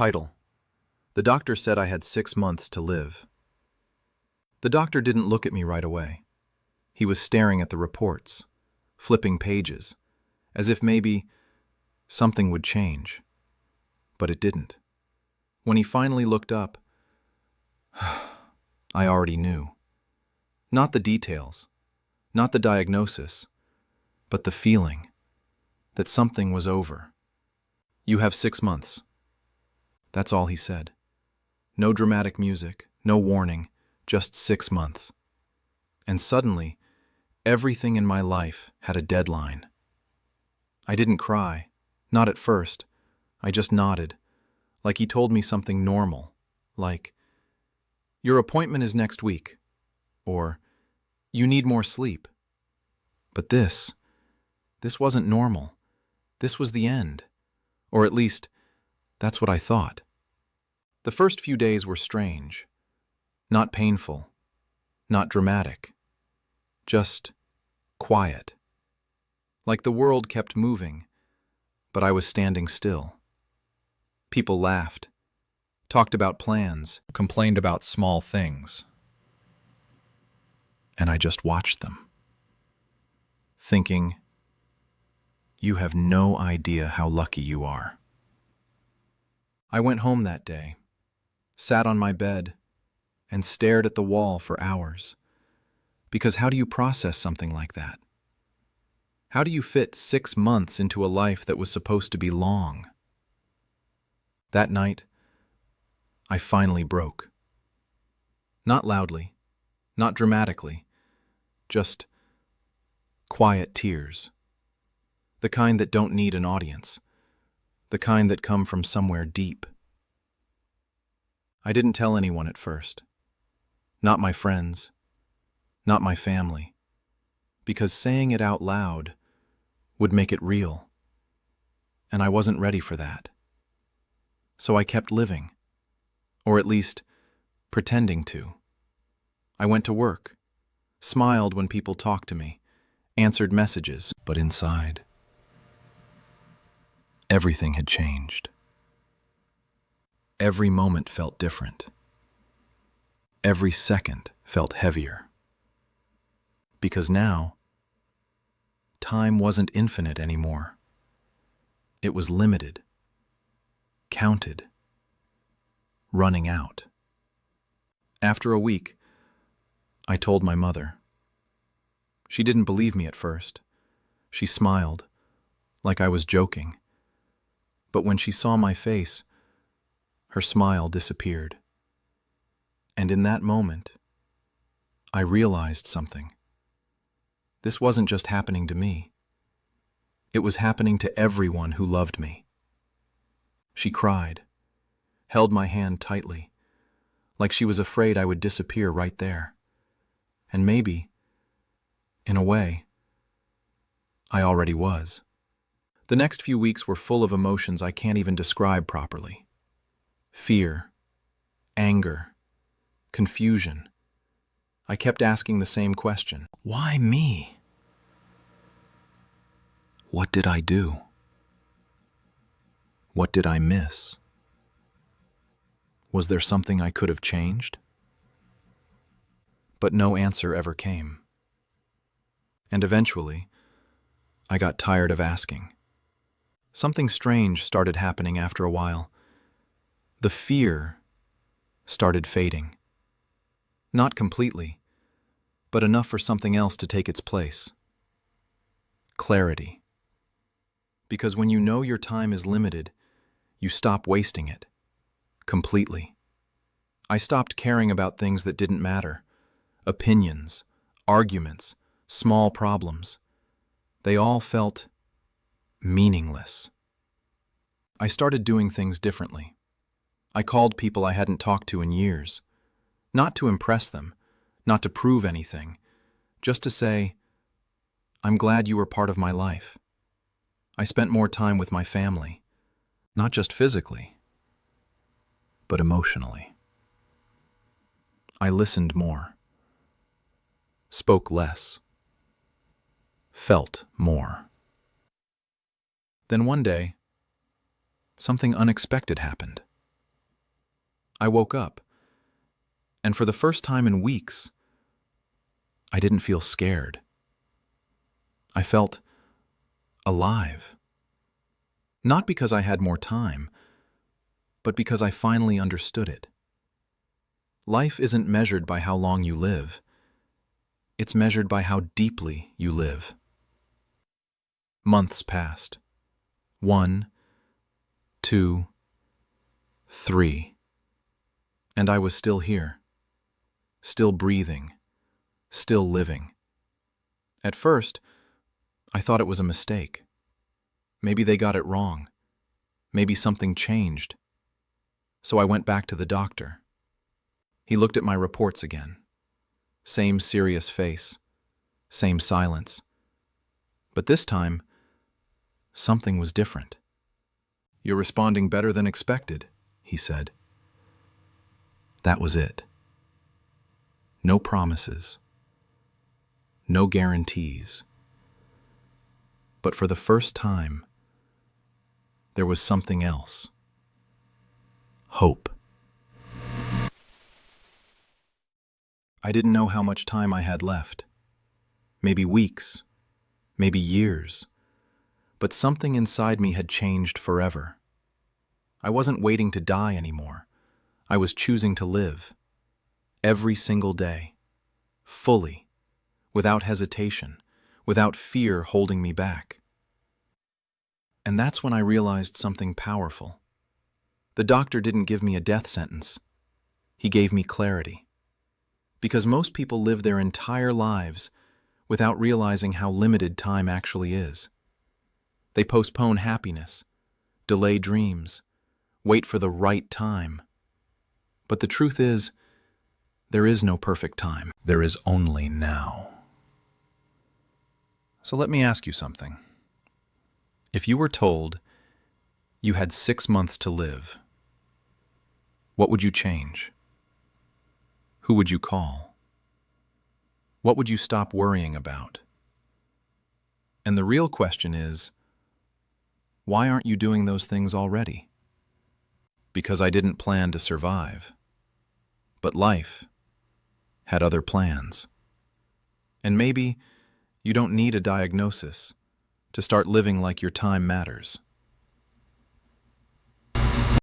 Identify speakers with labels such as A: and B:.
A: Title: The doctor said I had 6 months to live. The doctor didn't look at me right away. He was staring at the reports, flipping pages, as if maybe something would change. But it didn't. When he finally looked up, I already knew. Not the details, not the diagnosis, but the feeling that something was over. You have 6 months. That's all he said. No dramatic music, no warning, just 6 months. And suddenly, everything in my life had a deadline. I didn't cry, not at first. I just nodded, like he told me something normal, like, "Your appointment is next week," or "You need more sleep." But this wasn't normal. This was the end. Or at least, that's what I thought. The first few days were strange. Not painful. Not dramatic. Just quiet. Like the world kept moving, but I was standing still. People laughed, talked about plans, complained about small things. And I just watched them, thinking, you have no idea how lucky you are. I went home that day, sat on my bed, and stared at the wall for hours. Because how do you process something like that? How do you fit 6 months into a life that was supposed to be long? That night, I finally broke. Not loudly, not dramatically, just quiet tears. The kind that don't need an audience. The kind that come from somewhere deep. I didn't tell anyone at first. Not my friends. Not my family. Because saying it out loud would make it real. And I wasn't ready for that. So I kept living. Or at least, pretending to. I went to work. Smiled when people talked to me. Answered messages. But inside, everything had changed. Every moment felt different. Every second felt heavier. Because now, time wasn't infinite anymore. It was limited, counted, running out. After a week, I told my mother. She didn't believe me at first. She smiled, like I was joking. But when she saw my face, her smile disappeared. And in that moment, I realized something. This wasn't just happening to me. It was happening to everyone who loved me. She cried, held my hand tightly, like she was afraid I would disappear right there. And maybe, in a way, I already was. The next few weeks were full of emotions I can't even describe properly. Fear, anger, confusion. I kept asking the same question. Why me? What did I do? What did I miss? Was there something I could have changed? But no answer ever came. And eventually, I got tired of asking. Something strange started happening after a while. The fear started fading. Not completely, but enough for something else to take its place. Clarity. Because when you know your time is limited, you stop wasting it. Completely. I stopped caring about things that didn't matter. Opinions, arguments, small problems. They all felt meaningless. I started doing things differently. I called people I hadn't talked to in years. Not to impress them, not to prove anything, just to say, I'm glad you were part of my life. I spent more time with my family, not just physically, but emotionally. I listened more, spoke less, felt more. Then one day, something unexpected happened. I woke up, and for the first time in weeks, I didn't feel scared. I felt alive. Not because I had more time, but because I finally understood it. Life isn't measured by how long you live. It's measured by how deeply you live. Months passed. 1, 2, 3. And I was still here. Still breathing. Still living. At first, I thought it was a mistake. Maybe they got it wrong. Maybe something changed. So I went back to the doctor. He looked at my reports again. Same serious face. Same silence. But this time, something was different. "You're responding better than expected," he said. That was it. No promises. No guarantees. But for the first time, there was something else. Hope. I didn't know how much time I had left. Maybe weeks, maybe years. But something inside me had changed forever. I wasn't waiting to die anymore. I was choosing to live. Every single day. Fully. Without hesitation. Without fear holding me back. And that's when I realized something powerful. The doctor didn't give me a death sentence. He gave me clarity. Because most people live their entire lives without realizing how limited time actually is. They postpone happiness, delay dreams, wait for the right time. But the truth is, there is no perfect time. There is only now. So let me ask you something. If you were told you had 6 months to live, what would you change? Who would you call? What would you stop worrying about? And the real question is, why aren't you doing those things already? Because I didn't plan to survive. But life had other plans. And maybe you don't need a diagnosis to start living like your time matters.